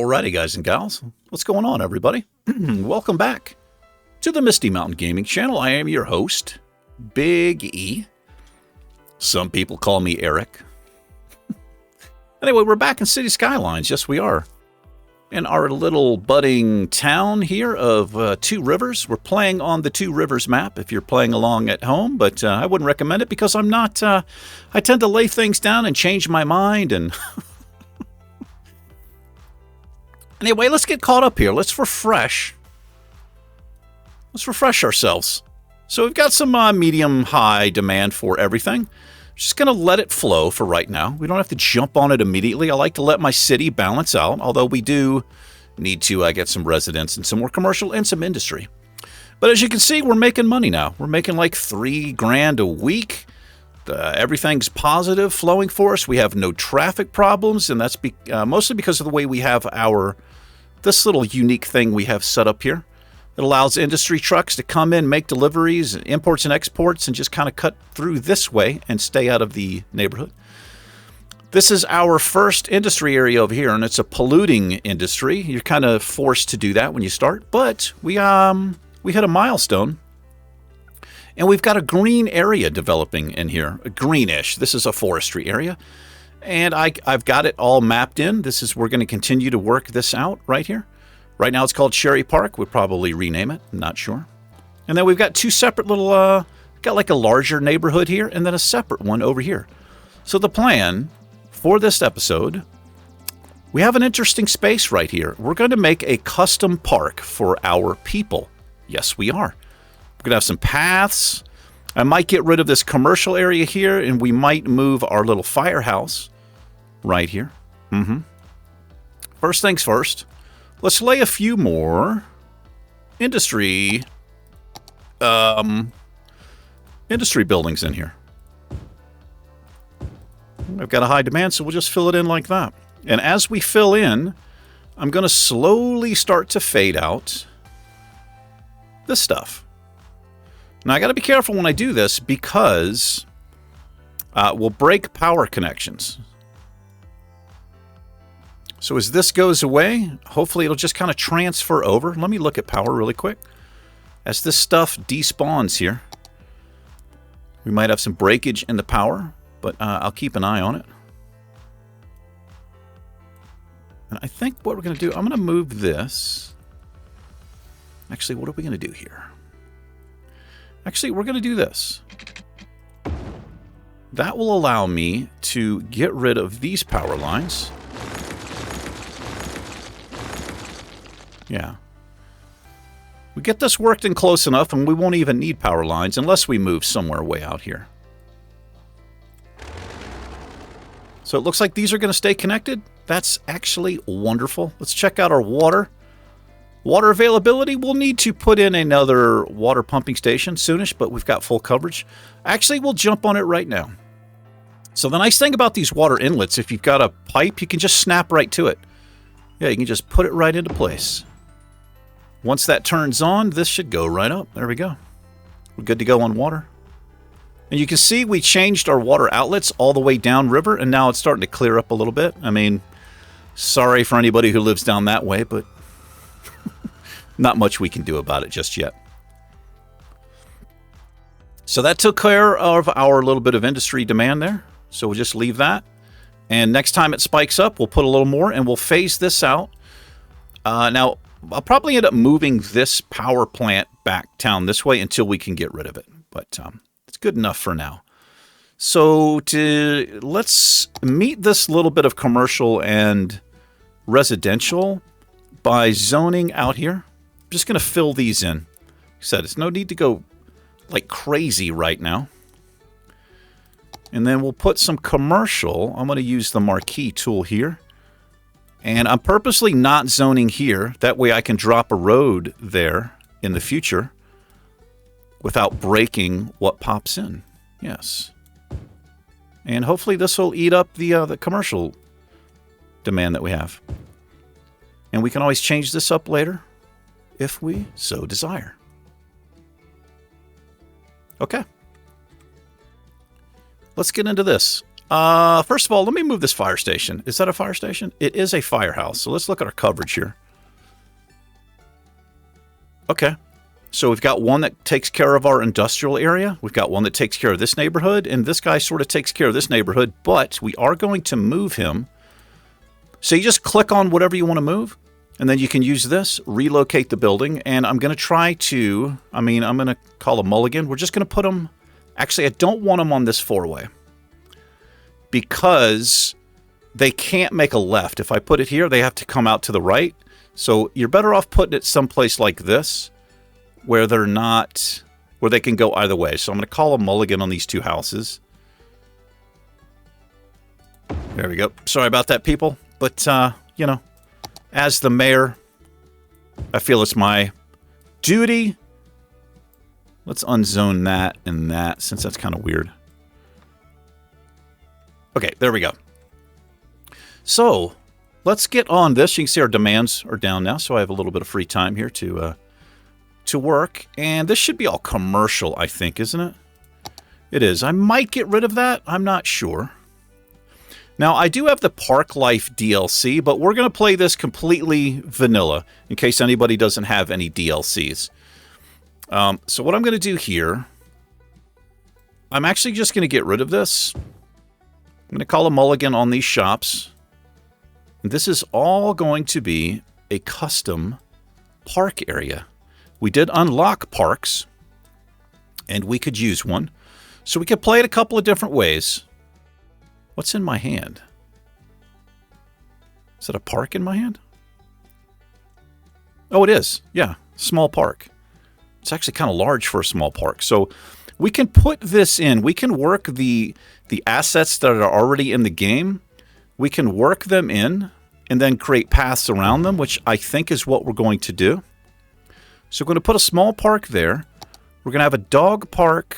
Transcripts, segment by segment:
Alrighty, guys and gals. What's going on, everybody? Welcome back to the Misty Mountain Gaming Channel. I am your host, Big E. Some people call me Eric. Anyway, we're back in City Skylines. Yes, we are. In our little budding town here of Two Rivers. We're playing on the Two Rivers map if you're playing along at home, but I wouldn't recommend it because I'm not... I tend to lay things down and change my mind and... Anyway, let's get caught up here. Let's refresh. Let's refresh ourselves. So we've got some medium-high demand for everything. Just going to let it flow for right now. We don't have to jump on it immediately. I like to let my city balance out, although we do need to get some residents and some more commercial and some industry. But as you can see, we're making money now. We're making like $3,000 a week. Everything's positive flowing for us. We have no traffic problems, and that's mostly because of the way we have this little unique thing we have set up here. It allows industry trucks to come in, make deliveries, imports and exports, and just kind of cut through this way and stay out of the neighborhood. This is our first industry area over here, and it's a polluting industry. You're kind of forced to do that when you start, but we hit a milestone. And we've got a green area developing in here, a greenish. This is a forestry area. And I've got it all mapped in. We're going to continue to work this out right here. Right now it's called Sherry Park. We'll probably rename it. I'm not sure. And then we've got two separate little, got like a larger neighborhood here and then a separate one over here. So the plan for this episode, we have an interesting space right here. We're going to make a custom park for our people. Yes, we are. We're going to have some paths. I might get rid of this commercial area here, and we might move our little firehouse right here. First things first, let's lay a few more industry buildings in here. I've got a high demand, so we'll just fill it in like that. And as we fill in, I'm going to slowly start to fade out this stuff. Now, I got to be careful when I do this because we'll break power connections. So as this goes away, hopefully it'll just kind of transfer over. Let me look at power really quick. As this stuff despawns here, we might have some breakage in the power, but I'll keep an eye on it. And I think what we're going to do, I'm going to move this. Actually, what are we going to do here? Actually, we're going to do this. That will allow me to get rid of these power lines. Yeah. We get this worked in close enough and we won't even need power lines unless we move somewhere way out here. So it looks like these are going to stay connected. That's actually wonderful. Let's check out our water. Water availability, we'll need to put in another water pumping station soonish, but we've got full coverage. Actually, we'll jump on it right now. So the nice thing about these water inlets, if you've got a pipe, you can just snap right to it. Yeah, you can just put it right into place. Once that turns on, this should go right up. There we go. We're good to go on water. And you can see we changed our water outlets all the way down river, and now it's starting to clear up a little bit. I mean, sorry for anybody who lives down that way, but not much we can do about it just yet. So that took care of our little bit of industry demand there. So we'll just leave that. And next time it spikes up, we'll put a little more and we'll phase this out. Now, I'll probably end up moving this power plant back down this way until we can get rid of it. But it's good enough for now. So let's meet this little bit of commercial and residential by zoning out here. I'm just going to fill these in. Like I said, it's no need to go like crazy right now. And then we'll put some commercial. I'm going to use the marquee tool here. And I'm purposely not zoning here. That way I can drop a road there in the future without breaking what pops in. Yes. And hopefully this will eat up the commercial demand that we have. And we can always change this up later if we so desire. Okay. Let's get into this. First of all, let me move this fire station. Is that a fire station? It is a firehouse. So let's look at our coverage here. Okay. So we've got one that takes care of our industrial area. We've got one that takes care of this neighborhood. And this guy sort of takes care of this neighborhood. But we are going to move him. So you just click on whatever you want to move. And then you can use this, relocate the building. And I'm going to try to, I'm going to call a mulligan. We're just going to put him, actually, I don't want him on this four-way. Because they can't make a left. If I put it here, they have to come out to the right. So you're better off putting it someplace like this, where they're not, where they can go either way. So I'm going to call a mulligan on these two houses. There we go. Sorry about that, people. But, you know, as the mayor, I feel it's my duty. Let's unzone that and that, since that's kind of weird. Okay, there we go. So, let's get on this. You can see our demands are down now, so I have a little bit of free time here to work. And this should be all commercial, I think, isn't it? It is. I might get rid of that. I'm not sure. Now, I do have the Park Life DLC, but we're going to play this completely vanilla, in case anybody doesn't have any DLCs. So what I'm going to do here, I'm actually just going to get rid of this. I'm going to call a mulligan on these shops. And this is all going to be a custom park area. We did unlock parks, and we could use one. So we could play it a couple of different ways. What's in my hand? Is that a park in my hand? Oh, it is. Yeah, small park. It's actually kind of large for a small park. So we can put this in. We can work the assets that are already in the game. We can work them in and then create paths around them, which I think is what we're going to do. So we're going to put a small park there. We're going to have a dog park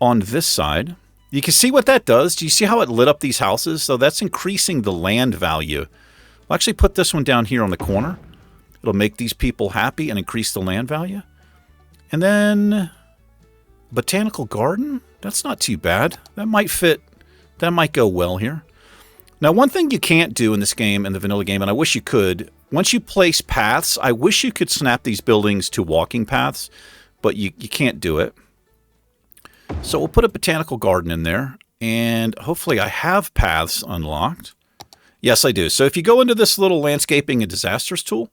on this side. You can see what that does. Do you see how it lit up these houses? So that's increasing the land value. I'll actually put this one down here on the corner. It'll make these people happy and increase the land value. And then botanical garden. That's not too bad. That might fit. That might go well here. Now, one thing you can't do in this game, in the vanilla game, and I wish you could, once you place paths, I wish you could snap these buildings to walking paths, but you can't do it. So we'll put a botanical garden in there, and hopefully I have paths unlocked. Yes, I do. So if you go into this little landscaping and disasters tool,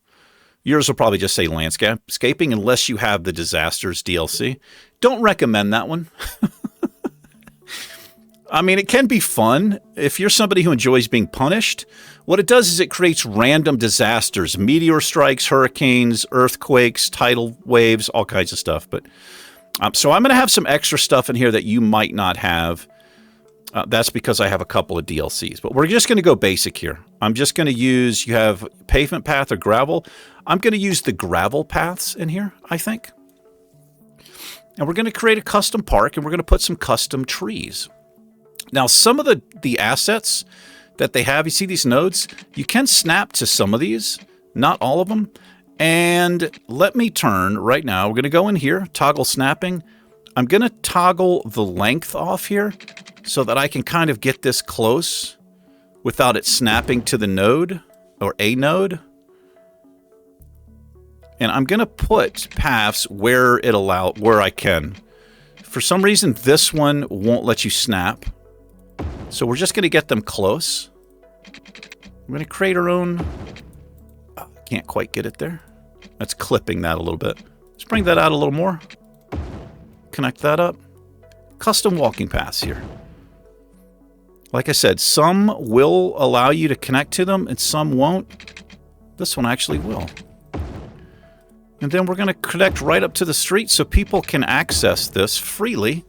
yours will probably just say landscaping unless you have the disasters DLC. Don't recommend that one. I mean, it can be fun. If you're somebody who enjoys being punished, what it does is it creates random disasters, meteor strikes, hurricanes, earthquakes, tidal waves, all kinds of stuff. But so I'm going to have some extra stuff in here that you might not have. That's because I have a couple of DLCs. But we're just going to go basic here. I'm just going to use, you have pavement path or gravel. I'm going to use the gravel paths in here, I think. And we're going to create a custom park, and we're going to put some custom trees. Now, some of the assets that they have, you see these nodes? You can snap to some of these, not all of them. And let me turn right now. We're going to go in here, toggle snapping. I'm going to toggle the length off here so that I can kind of get this close without it snapping to the node or a node. And I'm going to put paths where I can. For some reason, this one won't let you snap. So we're just going to get them close. We're going to create our own. Oh, can't quite get it there. That's clipping that a little bit. Let's bring that out a little more. Connect that up. Custom walking paths here. Like I said, some will allow you to connect to them and some won't. This one actually will. And then we're going to connect right up to the street so people can access this freely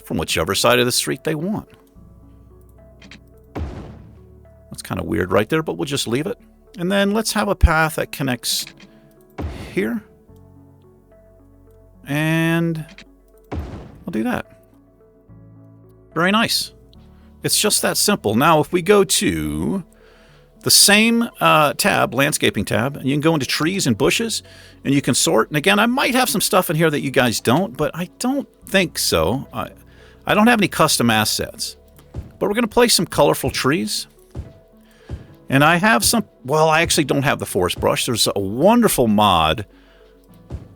from whichever side of the street they want. That's kind of weird right there, but we'll just leave it. And then let's have a path that connects here. And I'll do that. Very nice. It's just that simple. Now, if we go to the same tab, landscaping tab, and you can go into trees and bushes, and you can sort. And again, I might have some stuff in here that you guys don't, but I don't think so. I don't have any custom assets. But we're going to place some colorful trees. And I have some... Well, I actually don't have the forest brush. There's a wonderful mod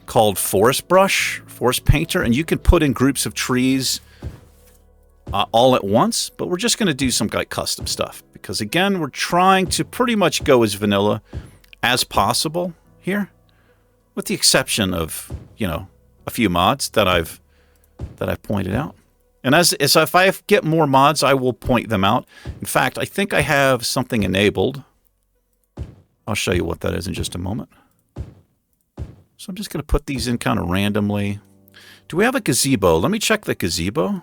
called Forest Brush, Forest Painter, and you can put in groups of trees all at once. But we're just going to do some like custom stuff. Because again, we're trying to pretty much go as vanilla as possible here. With the exception of, you know, a few mods that I've pointed out. And as if I get more mods, I will point them out. In fact, I think I have something enabled. I'll show you what that is in just a moment. So I'm just going to put these in kind of randomly. Do we have a gazebo? Let me check the gazebo.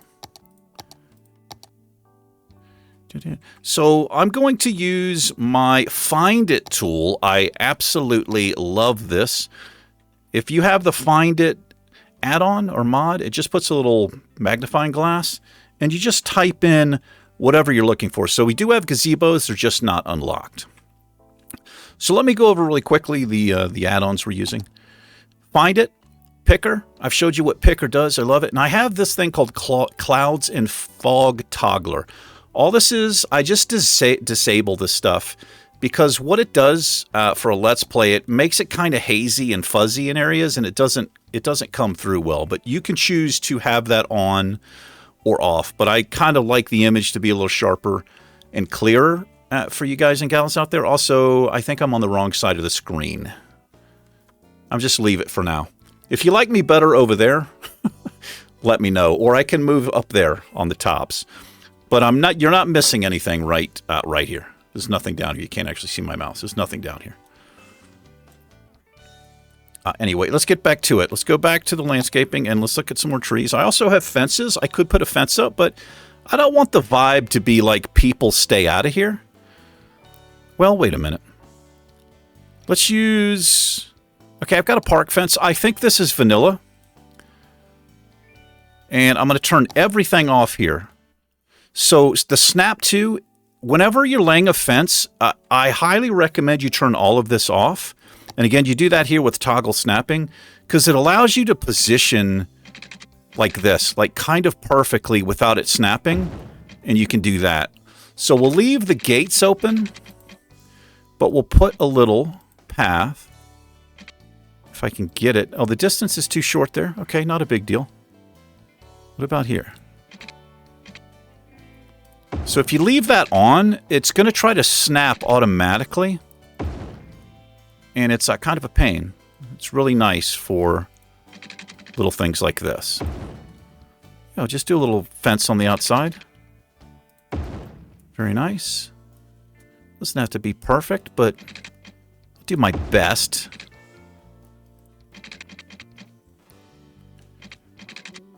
So I'm going to use my Find It tool. I absolutely love this. If you have the Find It add-on or mod, it just puts a little magnifying glass and you just type in whatever you're looking for. So we do have gazebos, they're just not unlocked. So let me go over really quickly the add-ons we're using. Find It, Picker. I've showed you what Picker does. I love it. And I have this thing called Clouds and Fog Toggler. All this is, I just disable this stuff because what it does for a Let's Play, it makes it kind of hazy and fuzzy in areas, and it doesn't come through well. But you can choose to have that on or off. But I kind of like the image to be a little sharper and clearer for you guys and gals out there. Also, I think I'm on the wrong side of the screen. I'll just leave it for now. If you like me better over there, let me know. Or I can move up there on the tops. But you're not missing anything right here. There's nothing down here. You can't actually see my mouse. There's nothing down here. Anyway, let's get back to it. Let's go back to the landscaping and let's look at some more trees. I also have fences. I could put a fence up, but I don't want the vibe to be like people stay out of here. Well, wait a minute. Let's use... Okay, I've got a park fence. I think this is vanilla. And I'm going to turn everything off here. So the snap to, whenever you're laying a fence, I highly recommend you turn all of this off. And again, you do that here with toggle snapping because it allows you to position like this, like kind of perfectly without it snapping. And you can do that. So we'll leave the gates open, but we'll put a little path. If I can get it. Oh, the distance is too short there. Okay, not a big deal. What about here? So if you leave that on, it's going to try to snap automatically. And it's kind of a pain. It's really nice for little things like this. You know, just do a little fence on the outside. Very nice. Doesn't have to be perfect, but I'll do my best.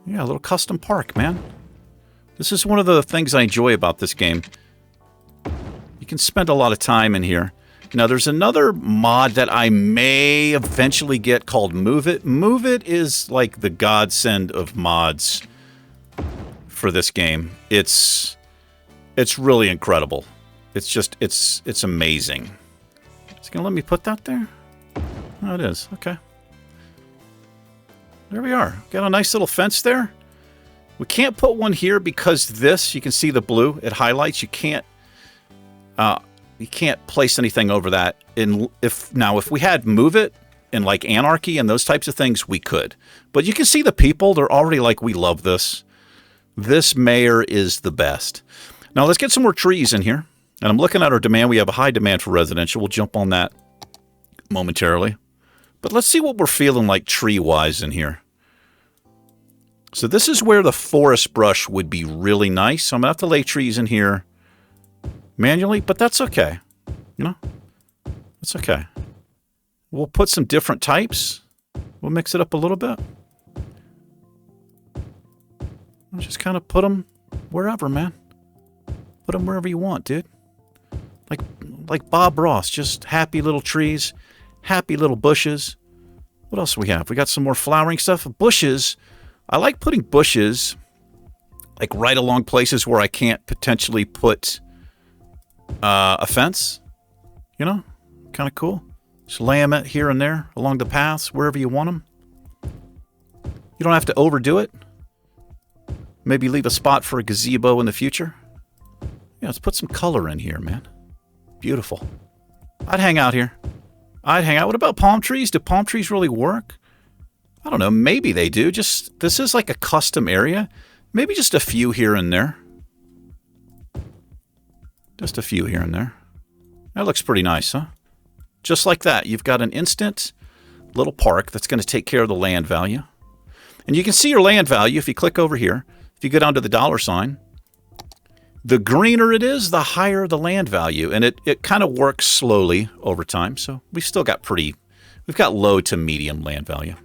Yeah, a little custom park, man. This is one of the things I enjoy about this game. You can spend a lot of time in here. Now, there's another mod that I may eventually get called Move It. Move It is like the godsend of mods for this game. It's really incredible. It's just, it's amazing. Is it going to let me put that there? Oh, it is. Okay. There we are. Got a nice little fence there. We can't put one here because this, you can see the blue, it highlights. You can't place anything over that. If we had Move It and like Anarchy and those types of things, we could. But you can see the people, they're already like, we love this. This mayor is the best. Now let's get some more trees in here. And I'm looking at our demand. We have a high demand for residential. We'll jump on that momentarily. But let's see what we're feeling like tree-wise in here. So this is where the forest brush would be really nice. So I'm going to have to lay trees in here manually, but that's okay. You know, that's okay. We'll put some different types. We'll mix it up a little bit. We'll just kind of put them wherever, man. Put them wherever you want, dude. Like Bob Ross, just happy little trees, happy little bushes. What else do we have? We got some more flowering stuff. Bushes. I like putting bushes like right along places where I can't potentially put a fence. You know, kind of cool. Just lay them at here and there along the paths, wherever you want them. You don't have to overdo it. Maybe leave a spot for a gazebo in the future. Yeah, let's put some color in here, man. Beautiful. I'd hang out here. I'd hang out. What about palm trees? Do palm trees really work? I don't know. Maybe they do. Just, this is like a custom area. Maybe just a few here and there. Just a few here and there. That looks pretty nice, huh? Just like that. You've got an instant little park that's going to take care of the land value. And you can see your land value if you click over here. If you go down to the $sign, the greener it is, the higher the land value. And it kind of works slowly over time. So we've still got we've got low to medium land value.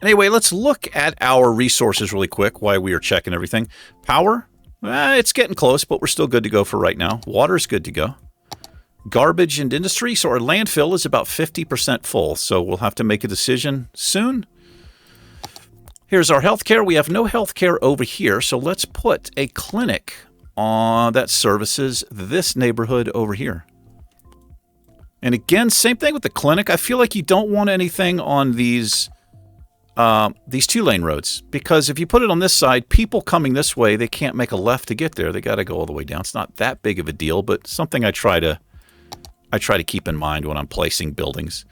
Anyway, let's look at our resources really quick while we are checking everything. Power, it's getting close, but we're still good to go for right now. Water is good to go. Garbage and industry, so our landfill is about 50% full, so we'll have to make a decision soon. Here's our healthcare. We have no healthcare over here, so let's put a clinic that services this neighborhood over here. And again, same thing with the clinic. I feel like you don't want anything on these 2-lane roads, because if you put it on this side, people coming this way, they can't make a left to get there. They got to go all the way down. It's not that big of a deal, but something I try to keep in mind when I'm placing buildings.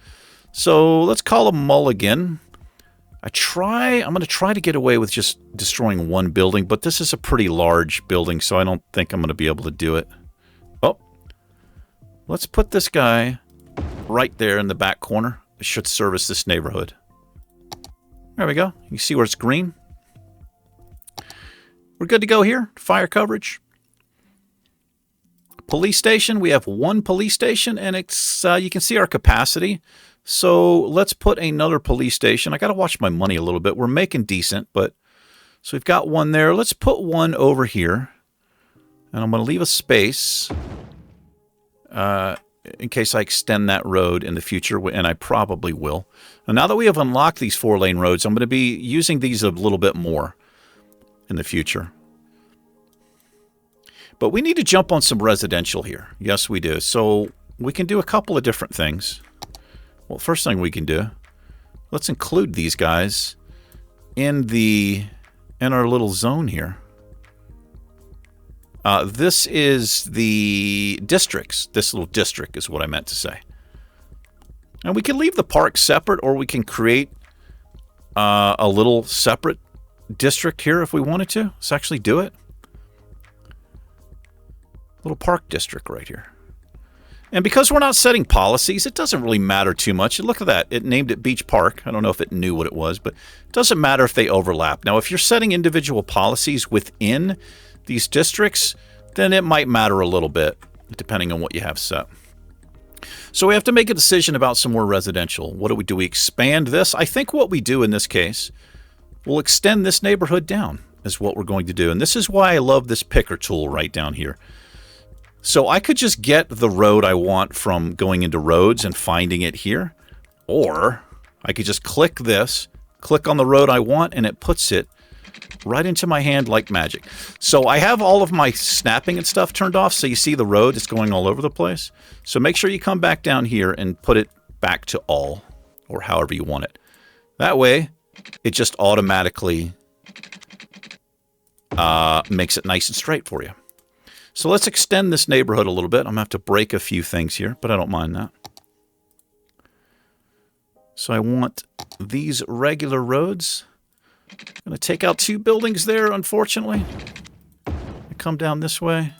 So let's call a mulligan. I'm going to try to get away with just destroying one building, but this is a pretty large building, so I don't think I'm going to be able to do it. Oh, let's put this guy right there in the back corner. It should service this neighborhood. There we go. You see where it's green? We're good to go here. Fire coverage. Police station. We have one police station, and it's you can see our capacity. So let's put another police station. I got to watch my money a little bit. We're making decent, but so we've got one there. Let's put one over here, and I'm going to leave a space in case I extend that road in the future, and I probably will. And now that we have unlocked these 4-lane roads, I'm going to be using these a little bit more in the future. But we need to jump on some residential here. Yes, we do. So we can do a couple of different things. Well, first thing we can do, let's include these guys in our little zone here. This is the districts. This little district is what I meant to say. And we can leave the park separate, or we can create a little separate district here if we wanted to. Let's actually do it. Little park district right here. And because we're not setting policies, it doesn't really matter too much. Look at that. It named it Beach Park. I don't know if it knew what it was, but it doesn't matter if they overlap. Now, if you're setting individual policies within these districts, then it might matter a little bit, depending on what you have set. So we have to make a decision about some more residential. What do? We expand this? I think what we do in this case, we'll extend this neighborhood down is what we're going to do. And this is why I love this picker tool right down here. So I could just get the road I want from going into roads and finding it here. Or I could just click this, click on the road I want, and it puts it right into my hand like magic. So I have all of my snapping and stuff turned off. So you see the road is going all over the place. So make sure you come back down here and put it back to all, or however you want it. That way, it just automatically makes it nice and straight for you. So let's extend this neighborhood a little bit. I'm going to have to break a few things here, but I don't mind that. So I want these regular roads. I'm going to take out 2 buildings there, unfortunately. I come down this way.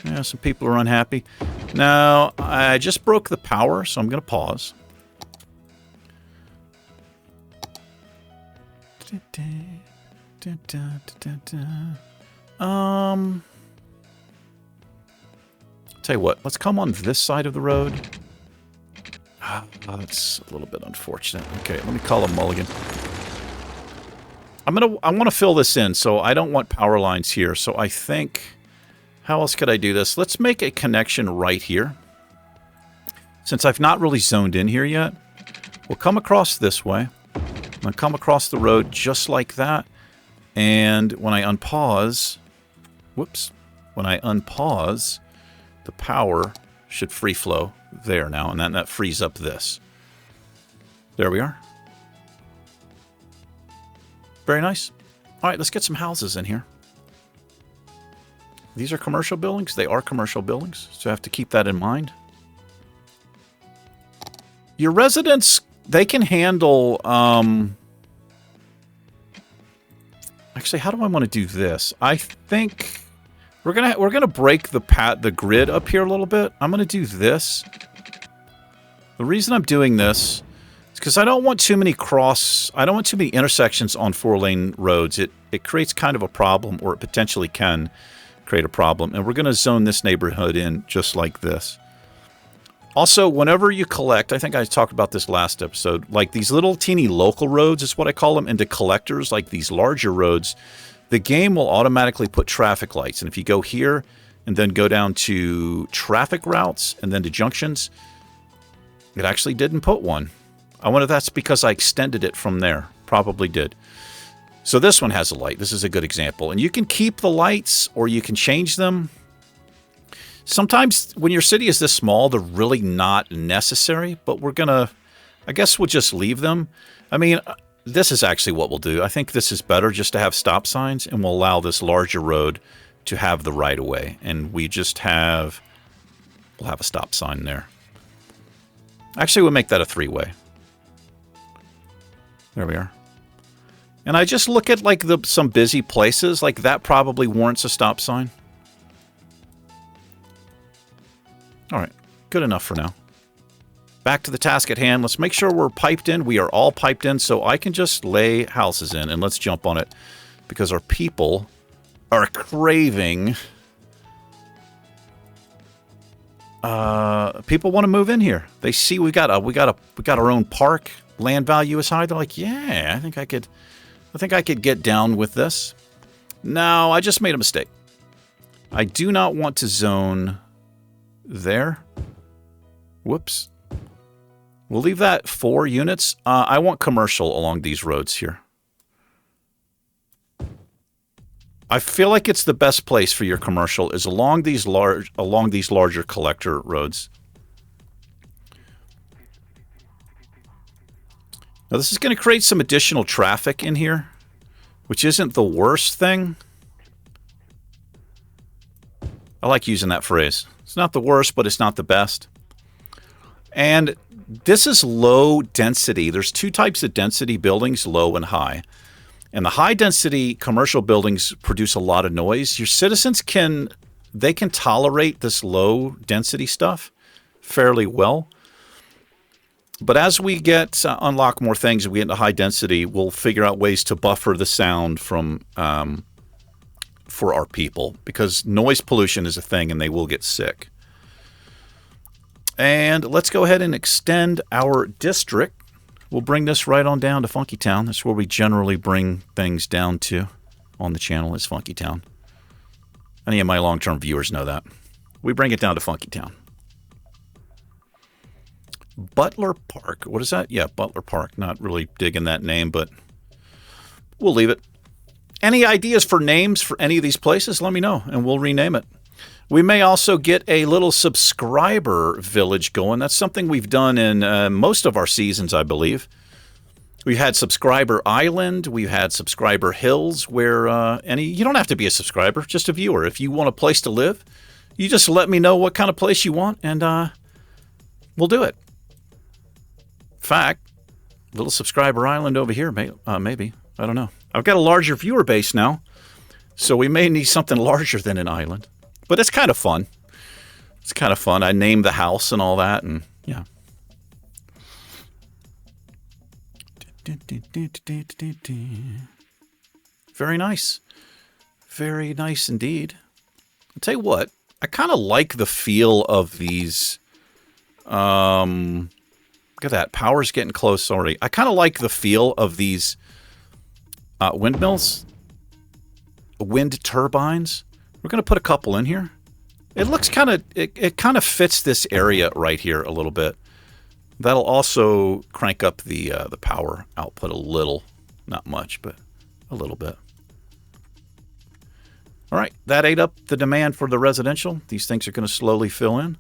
Yeah, some people are unhappy. Now, I just broke the power, so I'm going to pause. Tell you what, let's come on this side of the road. That's a little bit unfortunate. Okay, let me call a mulligan. I want to fill this in, so I don't want power lines here. So I think, how else could I do this? Let's make a connection right here. Since I've not really zoned in here yet, we'll come across this way. I'm going to come across the road just like that. And when I unpause, whoops, when I unpause, the power should free flow there now, and then that frees up this. There we are. Very nice. All right, let's get some houses in here. These are commercial buildings? They are commercial buildings, so I have to keep that in mind. Your residents, they can handle... Actually, how do I want to do this? I think we're gonna break the grid up here a little bit. I'm gonna do this. The reason I'm doing this is because I don't want too many intersections on 4-lane roads. It creates kind of a problem, or it potentially can create a problem. And we're gonna zone this neighborhood in just like this. Also, whenever you collect, I think I talked about this last episode, like these little teeny local roads is what I call them, into collectors, like these larger roads, the game will automatically put traffic lights. And if you go here and then go down to traffic routes and then to junctions, it actually didn't put one. I wonder if that's because I extended it from there. Probably did. So this one has a light. This is a good example. And you can keep the lights or you can change them. Sometimes when your city is this small, they're really not necessary, but I guess we'll just leave them. I mean, this is actually what we'll do. I think this is better just to have stop signs, and we'll allow this larger road to have the right of way. And we'll have a stop sign there. Actually, we'll make that a 3-way. There we are. And I just look at like some busy places, like that probably warrants a stop sign. All right, good enough for now. Back to the task at hand. Let's make sure we're piped in. We are all piped in, so I can just lay houses in, and let's jump on it because our people are craving. People want to move in here. They see we got our own park. Land value is high. They're like, yeah, I think I could get down with this. No, I just made a mistake. I do not want to zone there. Whoops. We'll leave that 4 units. I want commercial along these roads here. I feel like it's the best place for your commercial is along these larger collector roads. Now this is going to create some additional traffic in here, which isn't the worst thing. I like using that phrase. It's not the worst, but it's not the best. And this is low density. There's 2 types of density buildings, low and high. And the high density commercial buildings produce a lot of noise. Your citizens can tolerate this low density stuff fairly well. But as we unlock more things and we get into high density, we'll figure out ways to buffer the sound from for our people, because noise pollution is a thing and they will get sick. And let's go ahead and extend our district. We'll bring this right on down to Funky Town. That's where we generally bring things down to on the channel, is Funky Town. Any of my long-term viewers know that. We bring it down to Funky Town. Butler Park. What is that? Yeah, Butler Park. Not really digging that name, but we'll leave it. Any ideas for names for any of these places, let me know, and we'll rename it. We may also get a little subscriber village going. That's something we've done in most of our seasons, I believe. We've had Subscriber Island. We've had Subscriber Hills, where you don't have to be a subscriber, just a viewer. If you want a place to live, you just let me know what kind of place you want, and we'll do it. In fact, little Subscriber Island over here, maybe. I don't know. I've got a larger viewer base now, so we may need something larger than an island. But it's kind of fun. It's kind of fun. I named the house and all that, and yeah. Very nice. Very nice indeed. I'll tell you what, I kind of like the feel of these. Look at that. Power's getting close already. I kind of like the feel of these windmills. Wind turbines. We're going to put a couple in here. It looks kind of, it kind of fits this area right here a little bit. That'll also crank up the power output a little. Not much, but a little bit. All right, that ate up the demand for the residential. These things are going to slowly fill in.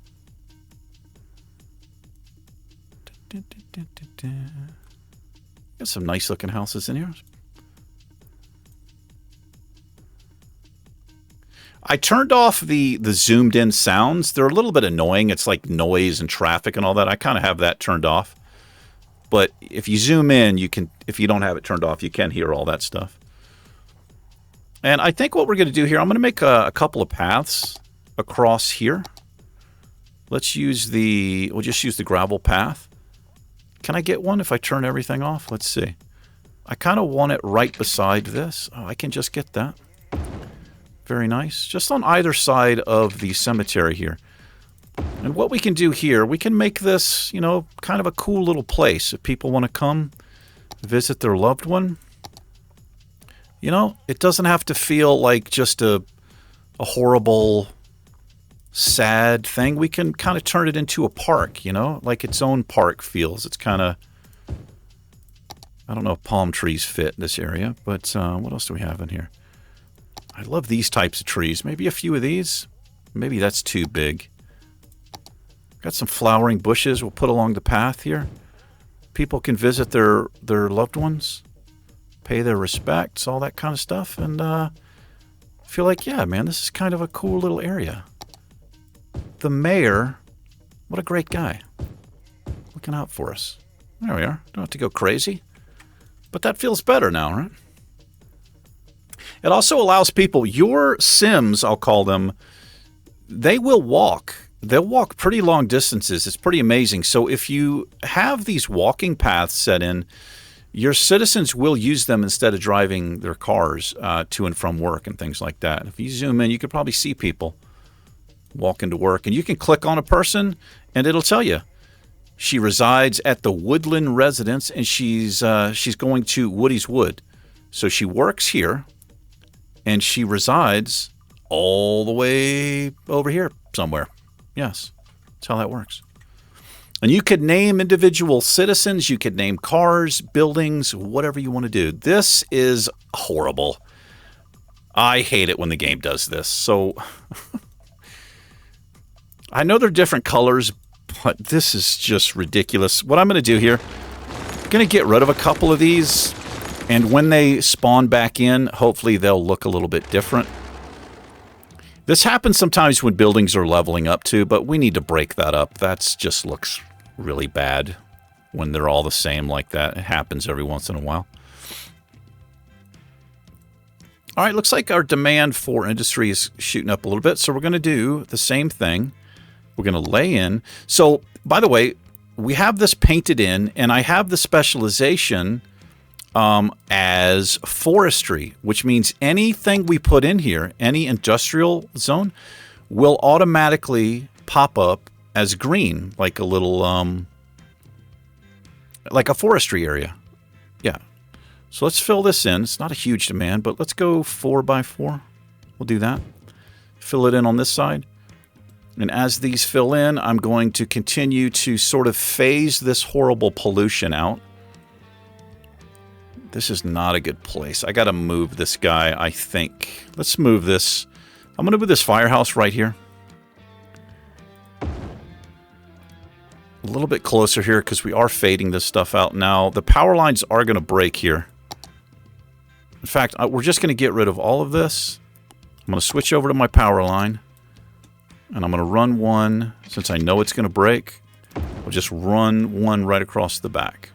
Got some nice looking houses in here. I turned off the zoomed in sounds. They're a little bit annoying. It's like noise and traffic and all that. I kind of have that turned off. But if you zoom in, you can, if you don't have it turned off, you can hear all that stuff. And I think what we're going to do here, I'm going to make a couple of paths across here. Let's use we'll just use the gravel path. Can I get one if I turn everything off? Let's see. I kind of want it right beside this. Oh, I can just get that. Very nice. Just on either side of the cemetery here. And what we can do here, we can make this, you know, kind of a cool little place. If people want to come visit their loved one, you know, it doesn't have to feel like just a horrible, sad thing. We can kind of turn it into a park, you know, like its own park feels. It's kind of, I don't know if palm trees fit this area, but what else do we have in here? I love these types of trees. Maybe a few of these. Maybe that's too big. Got some flowering bushes we'll put along the path here. People can visit their loved ones, pay their respects, all that kind of stuff, and feel like, yeah, man, this is kind of a cool little area. The mayor, what a great guy. Looking out for us. There we are. Don't have to go crazy. But that feels better now, right? It also allows people, your Sims, I'll call them, they will walk. They'll walk pretty long distances. It's pretty amazing. So if you have these walking paths set in, your citizens will use them instead of driving their cars to and from work and things like that. If you zoom in, you could probably see people walking to work. And you can click on a person, and it'll tell you. She resides at the Woodland residence, and she's going to Woody's Wood. So she works here, and she resides all the way over here somewhere. Yes, that's how that works. And you could name individual citizens. You could name cars, buildings, whatever you want to do. This is horrible. I hate it when the game does this. So I know they're different colors, but this is just ridiculous. What I'm going to do here, I'm going to get rid of a couple of these. And when they spawn back in, hopefully they'll look a little bit different. This happens sometimes when buildings are leveling up too, but we need to break that up. That just looks really bad when they're all the same like that. It happens every once in a while. All right, looks like our demand for industry is shooting up a little bit, so we're going to do the same thing. We're going to lay in. So, by the way, we have this painted in, and I have the specialization as forestry, which means anything we put in here, any industrial zone, will automatically pop up as green, like a little, like a forestry area. Yeah. So let's fill this in. It's not a huge demand, but let's go 4x4. We'll do that. Fill it in on this side. And as these fill in, I'm going to continue to sort of phase this horrible pollution out. This is not a good place. I got to move this guy, I think. Let's move this. I'm going to move this firehouse right here. A little bit closer here because we are fading this stuff out now. The power lines are going to break here. In fact, we're just going to get rid of all of this. I'm going to switch over to my power line. And I'm going to run one, since I know it's going to break. I'll just run one right across the back.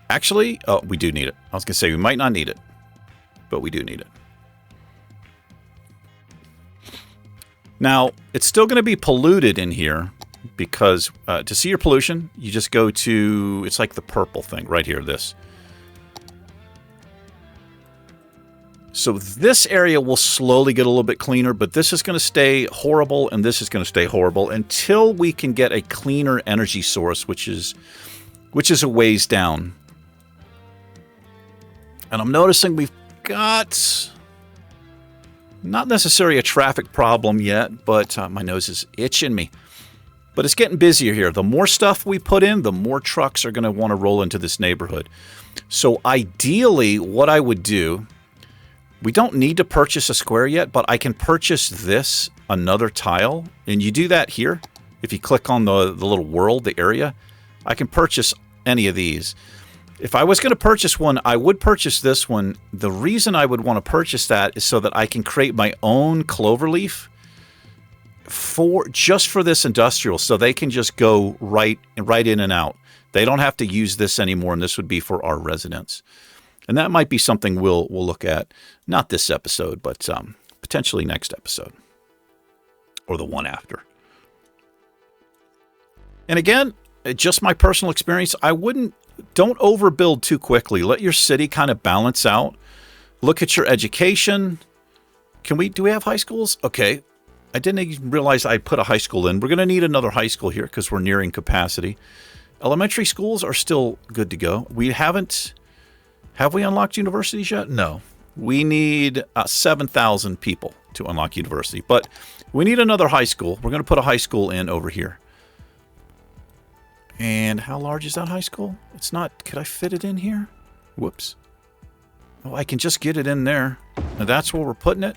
Actually, oh, we do need it. I was going to say we might not need it, but we do need it. Now, it's still going to be polluted in here because to see your pollution, you just go to, it's like the purple thing right here, this. So this area will slowly get a little bit cleaner, but this is going to stay horrible and this is going to stay horrible until we can get a cleaner energy source, which is a ways down. And I'm noticing we've got not necessarily a traffic problem yet, but my nose is itching me. But it's getting busier here. The more stuff we put in, the more trucks are going to want to roll into this neighborhood. So ideally, what I would do, we don't need to purchase a square yet, but I can purchase this, another tile. And you do that here. If you click on the little world, the area, I can purchase any of these. If I was going to purchase one, I would purchase this one. The reason I would want to purchase that is so that I can create my own cloverleaf just for this industrial, so they can just go right in and out. They don't have to use this anymore, and this would be for our residents. And that might be something we'll look at, not this episode, but potentially next episode or the one after. And again, just my personal experience, don't overbuild too quickly. Let your city kind of balance out. Look at your education. Do we have high schools? Okay. I didn't even realize I put a high school in. We're going to need another high school here because we're nearing capacity. Elementary schools are still good to go. Have we unlocked universities yet? No. We need 7,000 people to unlock university, but we need another high school. We're going to put a high school in over here. And how large is that high school? It's not... Could I fit it in here? Whoops. Oh, I can just get it in there. Now that's where we're putting it.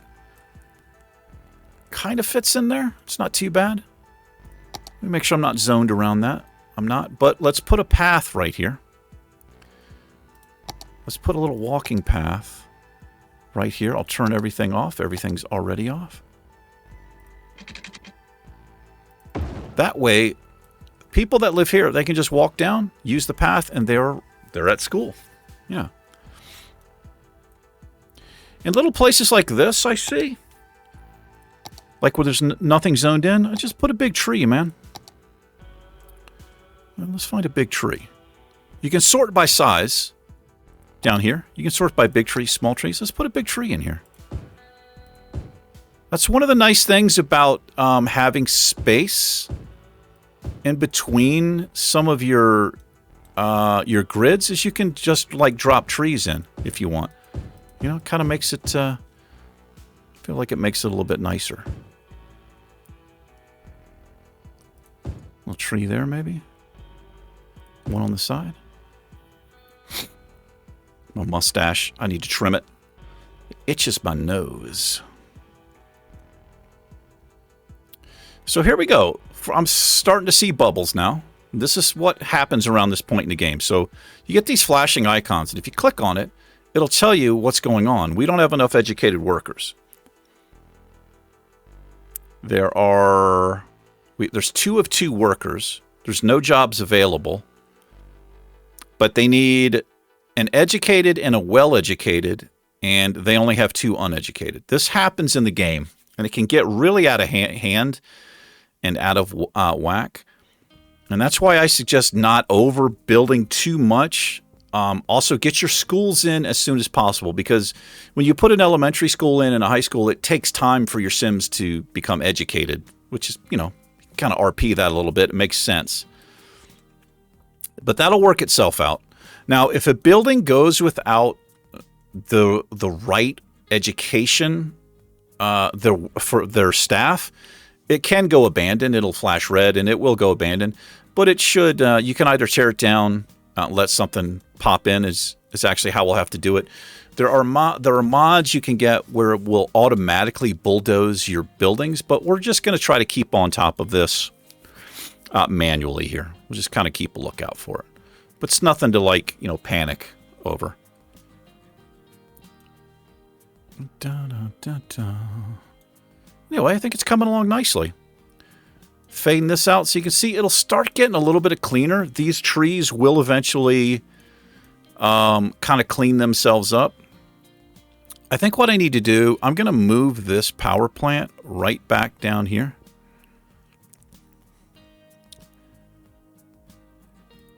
Kind of fits in there. It's not too bad. Let me make sure I'm not zoned around that. I'm not. But let's put a path right here. Let's put a little walking path right here. I'll turn everything off. Everything's already off. That way... people that live here, they can just walk down, use the path, and they're at school. Yeah. In little places like this, I see, like where there's nothing zoned in, I just put a big tree, man. Well, let's find a big tree. You can sort by size down here. You can sort by big trees, small trees. Let's put a big tree in here. That's one of the nice things about having space in between some of your grids, is you can just like drop trees in if you want. You know, it kind of makes it I feel like it makes it a little bit nicer. Little tree there, maybe. One on the side. My mustache, I need to trim it. It itches my nose. So here we go. I'm starting to see bubbles now. This is what happens around this point in the game. So you get these flashing icons, and if you click on it, it'll tell you what's going on. We don't have enough educated workers. There's 2 of 2 workers. There's no jobs available. But they need an educated and a well-educated, and they only have 2 uneducated. This happens in the game, and it can get really out of hand and out of whack. And that's why I suggest not overbuilding too much. Also, get your schools in as soon as possible, because when you put an elementary school in and a high school, it takes time for your Sims to become educated, which is, you know, kind of RP that a little bit. It makes sense. But that'll work itself out. Now, if a building goes without the right education for their staff, it can go abandoned. It'll flash red, and it will go abandoned. But it should. You can either tear it down, let something pop in. Is actually how we'll have to do it. There are mods you can get where it will automatically bulldoze your buildings, but we're just going to try to keep on top of this manually here. We'll just kind of keep a lookout for it. But it's nothing to, like, you know, panic over. Anyway, I think it's coming along nicely. Fading this out so you can see it'll start getting a little bit cleaner. These trees will eventually kind of clean themselves up. I think what I need to do, I'm going to move this power plant right back down here.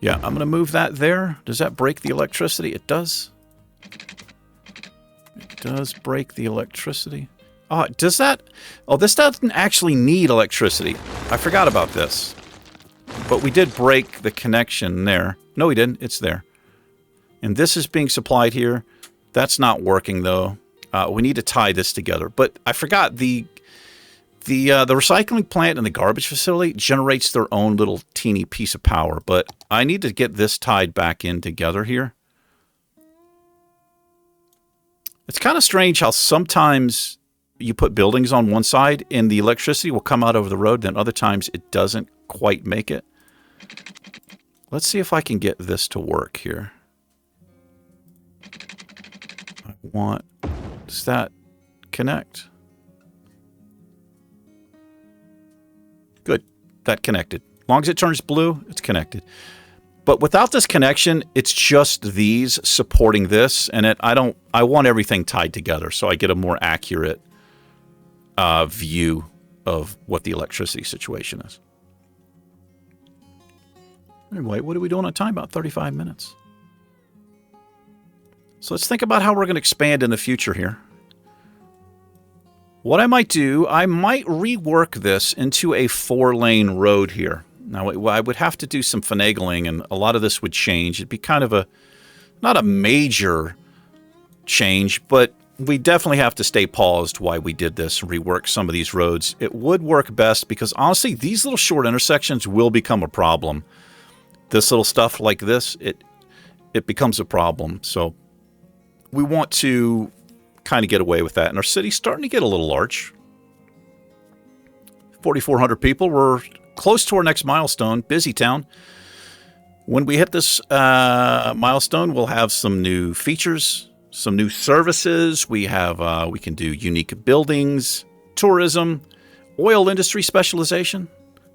Yeah, I'm going to move that there. Does that break the electricity? It does. It does break the electricity. Oh, does that? Oh, this doesn't actually need electricity. I forgot about this. But we did break the connection there. No, we didn't. It's there. And this is being supplied here. That's not working, though. We need to tie this together. But I forgot, the recycling plant and the garbage facility generates their own little teeny piece of power. But I need to get this tied back in together here. It's kind of strange how sometimes you put buildings on one side and the electricity will come out over the road, then other times it doesn't quite make it. Let's see if I can get this to work here. Does that connect? Good. That connected. As long as it turns blue, it's connected. But without this connection, it's just these supporting this, and I want everything tied together so I get a more accurate view of what the electricity situation is. Anyway, what are we doing on time? About 35 minutes. So let's think about how we're going to expand in the future here. What I might do, I might rework this into a 4-lane road here. Now, I would have to do some finagling, and a lot of this would change. It'd be kind of not a major change, but we definitely have to stay paused while we did this and rework some of these roads. It would work best because, honestly, these little short intersections will become a problem. This little stuff like this, it becomes a problem. So we want to kind of get away with that. And our city's starting to get a little large. 4,400 people. We're close to our next milestone, Busy Town. When we hit this milestone, we'll have some new features, some new services. We can do unique buildings, tourism, oil industry specialization.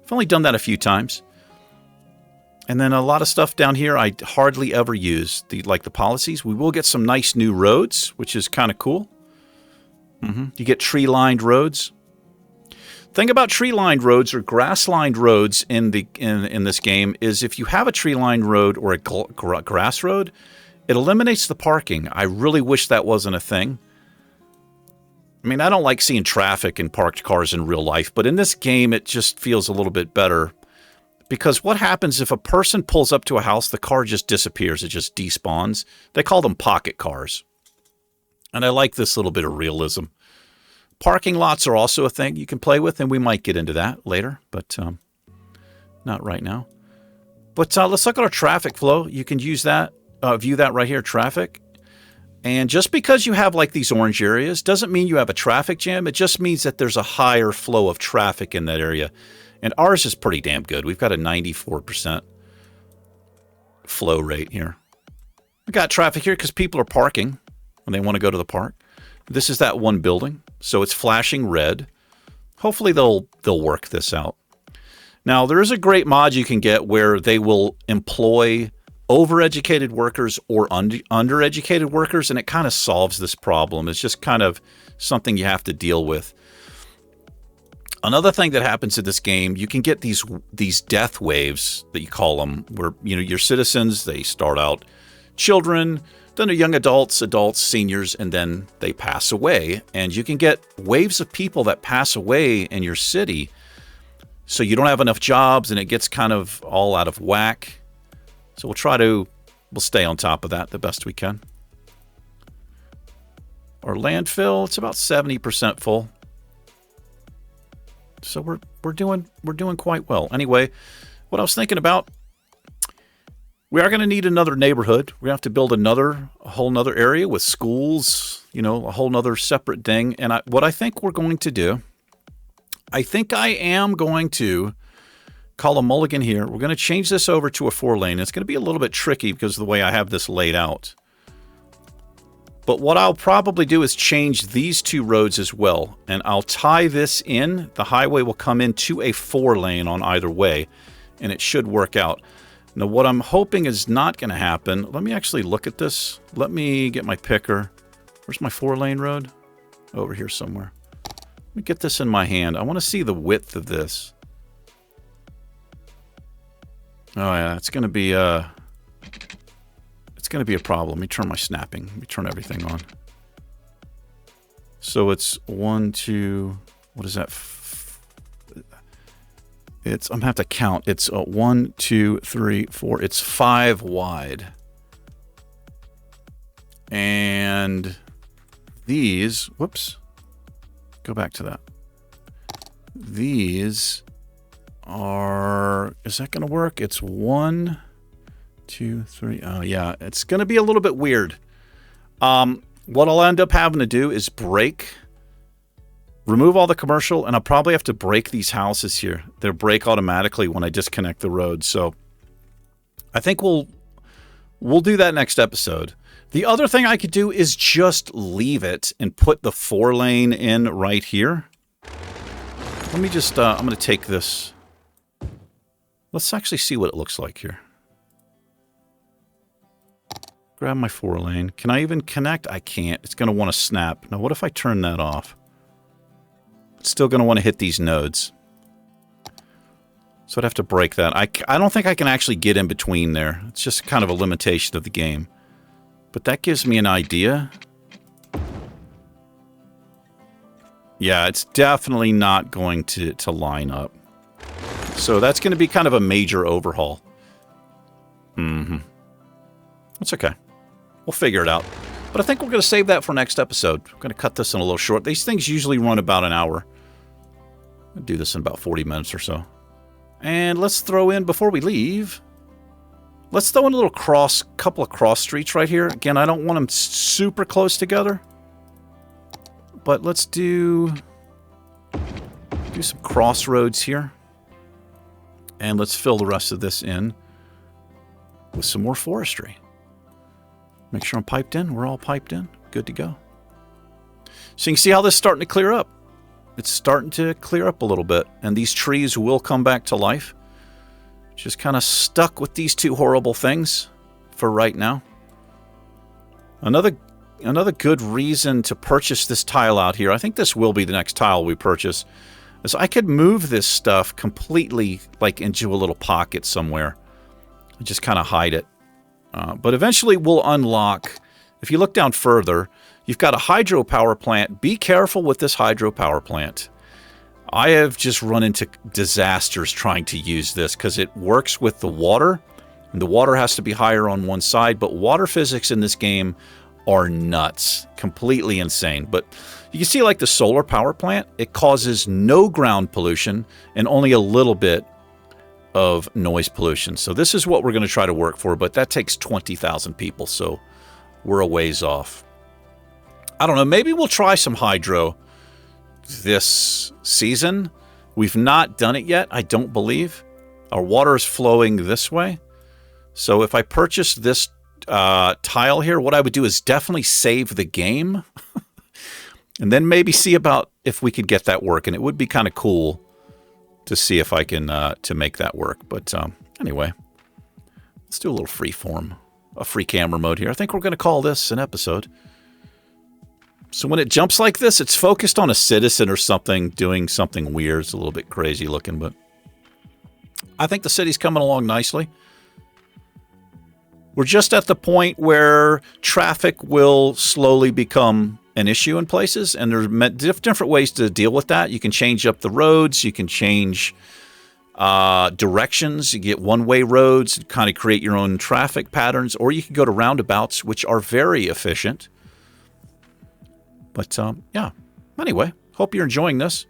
I've only done that a few times. And then a lot of stuff down here I hardly ever use, like the policies. We will get some nice new roads, which is kind of cool. You get tree-lined roads. Thing about tree-lined roads or grass-lined roads in this game is if you have a tree-lined road or a grass road, it eliminates the parking. I really wish that wasn't a thing. I mean, I don't like seeing traffic and parked cars in real life, but in this game, it just feels a little bit better. Because what happens if a person pulls up to a house, the car just disappears. It just despawns. They call them pocket cars. And I like this little bit of realism. Parking lots are also a thing you can play with, and we might get into that later, but not right now. But let's look at our traffic flow. You can use that, view that right here, traffic. And just because you have like these orange areas doesn't mean you have a traffic jam. It just means that there's a higher flow of traffic in that area. And ours is pretty damn good. We've got a 94% flow rate here. We got traffic here because people are parking when they want to go to the park. This is that one building, so it's flashing red. Hopefully they'll work this out. Now, there is a great mod you can get where they will employ overeducated workers or undereducated workers, and it kind of solves this problem. It's just kind of something you have to deal with. Another thing that happens in this game, you can get these death waves that you call them, where your citizens, they start out children, then they're young adults, seniors, and then they pass away. And you can get waves of people that pass away in your city, so you don't have enough jobs, and it gets kind of all out of whack. So we'll stay on top of that the best we can. Our landfill, it's about 70% full. So we're doing quite well. Anyway, what I was thinking about, we are going to need another neighborhood. We have to build a whole nother area with schools, a whole nother separate thing. And what I think we're going to do, I think I am going to call a mulligan here. We're going to change this over to a 4-lane. It's going to be a little bit tricky because of the way I have this laid out. But what I'll probably do is change these two roads as well. And I'll tie this in. The highway will come into a 4-lane on either way. And it should work out. Now, what I'm hoping is not going to happen. Let me actually look at this. Let me get my picker. Where's my 4-lane road? Over here somewhere. Let me get this in my hand. I want to see the width of this. Oh, yeah. It's going to be a problem. Let me turn my snapping. Let me turn everything on. So it's 1, 2, what is that? I'm going to have to count. It's 1, 2, 3, 4. It's 5 wide. And these, whoops. Go back to that. These are, is that going to work? It's 1, 2, 3. Oh, yeah. It's going to be a little bit weird. What I'll end up having to do is remove all the commercial, and I'll probably have to break these houses here. They'll break automatically when I disconnect the road. So I think we'll do that next episode. The other thing I could do is just leave it and put the 4-lane in right here. Let me just, I'm going to take this. Let's actually see what it looks like here. Grab my 4-lane. Can I even connect? I can't. It's going to want to snap. Now, what if I turn that off? It's still going to want to hit these nodes. So I'd have to break that. I don't think I can actually get in between there. It's just kind of a limitation of the game. But that gives me an idea. Yeah, it's definitely not going to line up. So that's going to be kind of a major overhaul. That's okay. We'll figure it out. But I think we're going to save that for next episode. I'm going to cut this in a little short. These things usually run about an hour. I'll do this in about 40 minutes or so. And let's throw in, before we leave, let's throw in a little couple of cross streets right here. Again, I don't want them super close together. But let's do some crossroads here. And let's fill the rest of this in with some more forestry. Make sure I'm piped in. We're all piped in. Good to go. So you can see how this is starting to clear up. It's starting to clear up a little bit. And these trees will come back to life. Just kind of stuck with these two horrible things for right now. Another good reason to purchase this tile out here, I think this will be the next tile we purchase, is I could move this stuff completely like into a little pocket somewhere. And just kind of hide it. But eventually we'll unlock, if you look down further, you've got a hydropower plant. Be careful with this hydropower plant. I have just run into disasters trying to use this because it works with the water. And the water has to be higher on one side, but water physics in this game are nuts. Completely insane. But you can see like the solar power plant, it causes no ground pollution and only a little bit of noise pollution. So this is what we're going to try to work for, but that takes 20,000 people, so we're a ways off. I don't know, maybe we'll try some hydro this season. We've not done it yet, I don't believe. Our water is flowing this way. So if I purchase this tile here, what I would do is definitely save the game and then maybe see about if we could get that working. It would be kind of cool to see if I can to make that work. But anyway, let's do a little free form, a free camera mode here. I think we're going to call this an episode. So when it jumps like this, it's focused on a citizen or something doing something weird. It's a little bit crazy looking, but I think the city's coming along nicely. We're just at the point where traffic will slowly become an issue in places, and there's different ways to deal with that. You can change up the roads, you can change directions, you get one-way roads, kind of create your own traffic patterns, or you can go to roundabouts, which are very efficient. But yeah, anyway, hope you're enjoying this.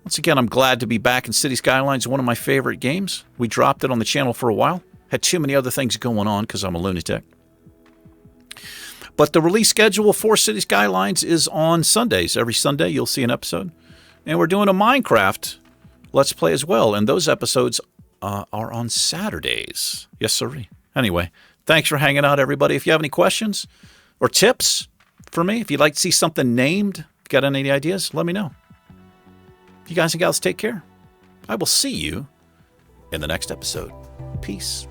Once again, I'm glad to be back in City Skylines, one of my favorite games. We dropped it on the channel for a while. Had too many other things going on because I'm a lunatic. But the release schedule for City Skylines is on Sundays. Every Sunday you'll see an episode. And we're doing a Minecraft Let's Play as well. And those episodes are on Saturdays. Yes, sir. Anyway, thanks for hanging out, everybody. If you have any questions or tips for me, if you'd like to see something named, got any ideas, let me know. You guys and gals, take care. I will see you in the next episode. Peace.